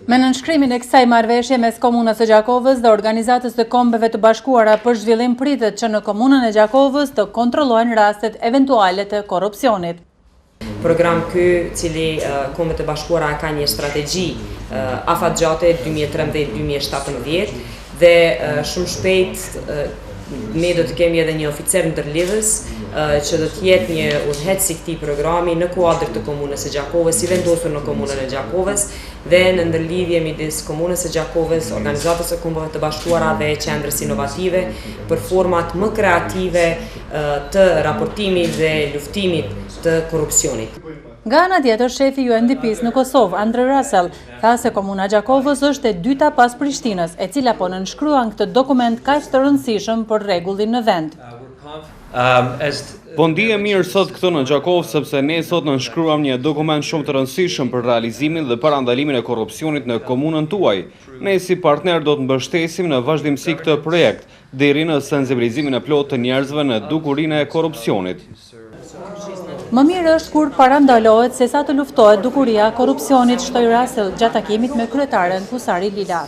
Me nënshkrimin e kësaj marrëveshje mes Komunës së Gjakovës dhe Organizatës së Kombeve të Bashkuara për Zhvillim pritet që në Komunën e Gjakovës të kontrollojnë rastet eventuale të korrupsionit. Program ky, cili Kombet e Bashkuara ka një strategji afatgjate 2013-2017 dhe shumë shpejt ne do të kemi edhe një oficer ndërlidhës që do të jetë një udhëheqës i këtij programi në kuadër të Komunës së Gjakovës, i vendosur në Komunën e Gjakovës dhe në ndërlidhje midis Komunës së Gjakovës, Organizatës së Kombeve të Bashkuara dhe qendrës inovative për format më kreative të raportimit dhe luftimit të korrupsionit. Nga ana tjetër, shefi i UNDP-s në Kosovë, Andre Russell, tha se Komuna e Gjakovës është e dyta pas Prishtinës, e cila po nënshkruan këtë dokument kaq të rëndësishëm për rregullin në vend. Po ndihem mirë sot këtu në Gjakovë sepse ne sot nënshkruam një dokument shumë të rëndësishëm për realizimin dhe parandalimin e korrupsionit në komunën tuaj. Ne si partner do të mbështesim në vazhdimsi këtë projekt deri në sensibilizimin e plotë të njerëzve në dukurinë e korrupsionit. Më mirë është kur parandalohet se sa të luftohet dukuria e korrupsionit, shtoi Russell gjatë takimit me kryetaren Kusari Lila.